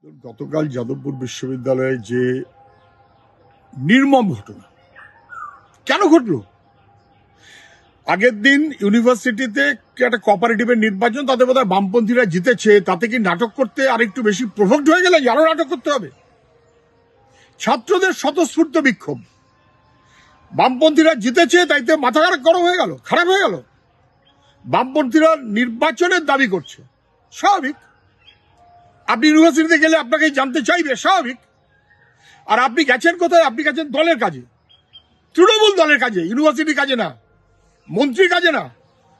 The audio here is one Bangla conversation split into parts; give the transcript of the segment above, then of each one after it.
গতকাল যাদবপুর বিশ্ববিদ্যালয়ে যে নির্মম ঘটনা কেন ঘটলো? আগের দিন ইউনিভার্সিটিতে একটা কোঅপারেটিভের নির্বাচন, তাদের বোধহয় বামপন্থীরা জিতেছে, তাতে কি নাটক করতে আর একটু বেশি প্রভোক্ট হয়ে গেলে আরো নাটক করতে হবে? ছাত্রদের স্বতঃস্ফূর্ত বিক্ষোভ, বামপন্থীরা জিতেছে তাইতে মাথা খারাপ হয়ে গেল। বামপন্থীরা নির্বাচনের দাবি করছে, স্বাভাবিক। আপনি ইউনিভার্সিটিতে গেলে আপনাকে জানতে চাইবে, স্বাভাবিক। আর আপনি গেছেন কোথায়? আপনি গেছেন দলের কাজে, তৃণমূল দলের কাজে, ইউনিভার্সিটির কাজে না, মন্ত্রীর কাজে না,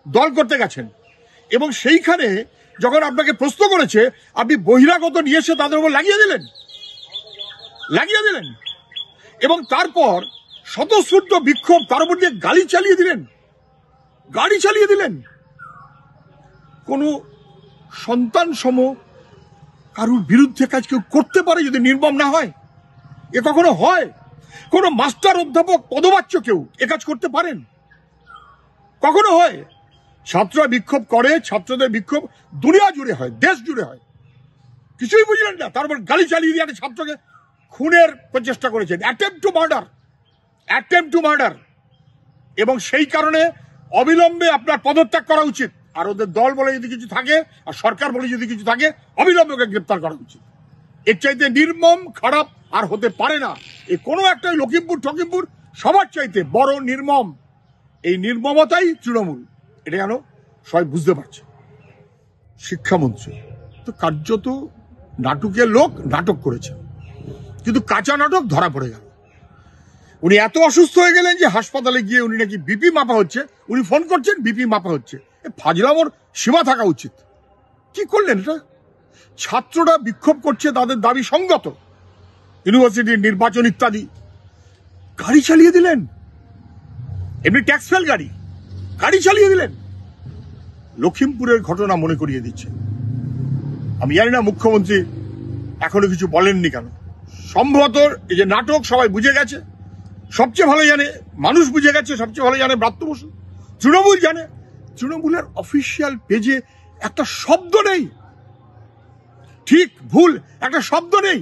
দল করতে গেছেন। এবং সেইখানে যখন আপনাকে প্রশ্ন করেছে, আপনি বহিরাগত নিয়ে এসে তাদের উপর লাগিয়ে দিলেন এবং তারপর স্বতঃস্ফূর্ত বিক্ষোভ, তার উপর দিয়ে গাড়ি চালিয়ে দিলেন। কোন সন্তান সম কারুর বিরুদ্ধে কাজ কেউ করতে পারে যদি নির্মম না হয়? এ কখনো হয়? কোন মাস্টার, অধ্যাপক, পদবাচ্য কেউ এ কাজ করতে পারেন? কখনো হয়? ছাত্ররা বিক্ষোভ করে, ছাত্রদের বিক্ষোভ দুনিয়া জুড়ে হয়, দেশ জুড়ে হয়, কিছুই বুঝলেন না। তারপর গাড়ি চালিয়ে দিয়ে একটা ছাত্রকে খুনের প্রচেষ্টা করেছেন, অ্যাটেম্পট টু মার্ডার। এবং সেই কারণে অবিলম্বে আপনার পদত্যাগ করা উচিত। আর ওদের দল বলে যদি কিছু থাকে, আর সরকার বলে যদি কিছু থাকে, অবিলম্বে গ্রেপ্তার করা উচিত। এর চাইতে নির্মম, খারাপ আর হতে পারে না। এই কোনো একটা লখিমপুর সবার চাইতে বড় নির্মম। এই নির্মমতাই তৃণমূল, এটা যেন সবাই বুঝতে পারছে। শিক্ষামন্ত্রী তো কার্যত নাটকের লোক, নাটক করেছেন, কিন্তু কাঁচা নাটক ধরা পড়ে গেল। উনি এত অসুস্থ হয়ে গেলেন যে হাসপাতালে গিয়ে উনি নাকি বিপি মাপা হচ্ছে, উনি ফোন করছেন বিপি মাপা হচ্ছে। ফাজলামোর সীমা থাকা উচিত। কি করলেন এটা? ছাত্ররা বিক্ষোভ করছে, তাদের দাবি সঙ্গত, ইউনিভার্সিটির নির্বাচন ইত্যাদি, গাড়ি চালিয়ে দিলেন। এমনি ট্যাক্স ফেল গাড়ি চালিয়ে দিলেন। লখিমপুরের ঘটনা মনে করিয়ে দিচ্ছে। আমি জানি না মুখ্যমন্ত্রী এখনো কিছু বলেননি কেন। সম্ভবত এই যে নাটক সবাই বুঝে গেছে, সবচেয়ে ভালো জানে মানুষ, বুঝে গেছে, সবচেয়ে ভালো জানে ব্রাত্য বসু, তৃণমূল জানে। তৃণমূলের অফিসিয়াল পেজে একটা শব্দ নেই, ঠিক ভুল একটা শব্দ নেই।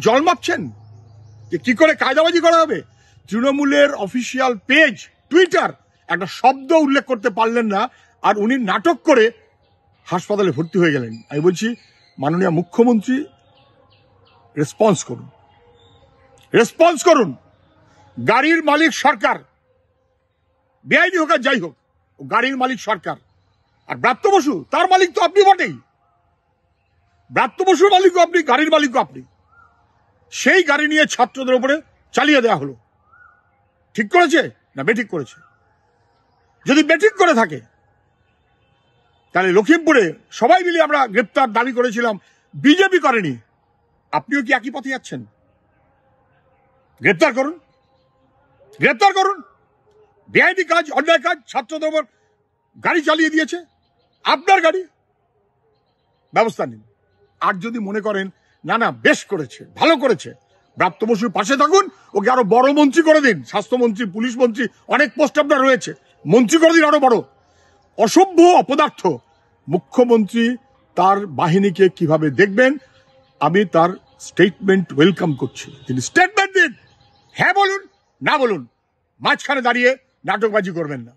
জল মাপছেন যে কি করে কায়দাবাজি করা হবে। তৃণমূলের অফিসিয়াল পেজ, টুইটার, একটা শব্দ উল্লেখ করতে পারলেন না, আর উনি নাটক করে হাসপাতালে ভর্তি হয়ে গেলেন। আমি বলছি, মাননীয় মুখ্যমন্ত্রী রেসপন্স করুন। গাড়ির মালিক সরকার, বেআইনি হোক আর যাই হোক, গাড়ির মালিক সরকার। আর ব্রাত্য বসু, তার মালিক তো আপনি বটেই। ব্রাত্য বসুর মালিকও আপনি, গাড়ির মালিকও আপনি। সেই গাড়ি নিয়ে ছাত্রদের উপরে চালিয়ে দেওয়া হলো। ঠিক করেছে না বেঠিক করেছে? যদি বেঠিক করে থাকে, তাহলে লখিমপুরে সবাই মিলে আমরা গ্রেপ্তার দাবি করেছিলাম, বিজেপি করেনি। আপনিও কি একই পথে যাচ্ছেন? গ্রেপ্তার করুন। বেআইনি কাজ, অন্যায় কাজ, ছাত্রদের উপর গাড়ি চালিয়ে দিয়েছে, আপনার গাড়ি, ব্যবস্থা নিন। আর যদি মনে করেন না বেশ করেছে, ভালো করেছে, ব্রাত্য বসুর পাশে থাকুন, ওকে আরো বড় মন্ত্রী করে দিন। স্বাস্থ্যমন্ত্রী, পুলিশ মন্ত্রী, অনেক পোস্ট আপনার রয়েছে, মন্ত্রী করে দিন আরো বড়। অসভ্য, অপদার্থ মুখ্যমন্ত্রী তার বাহিনীকে কিভাবে দেখবেন, আমি তার স্টেটমেন্ট ওয়েলকাম করছি। তিনি স্টেটমেন্ট দিন, হ্যাঁ বলুন, না বলুন, মাঝখানে দাঁড়িয়ে নাটকবাজি করবেন না।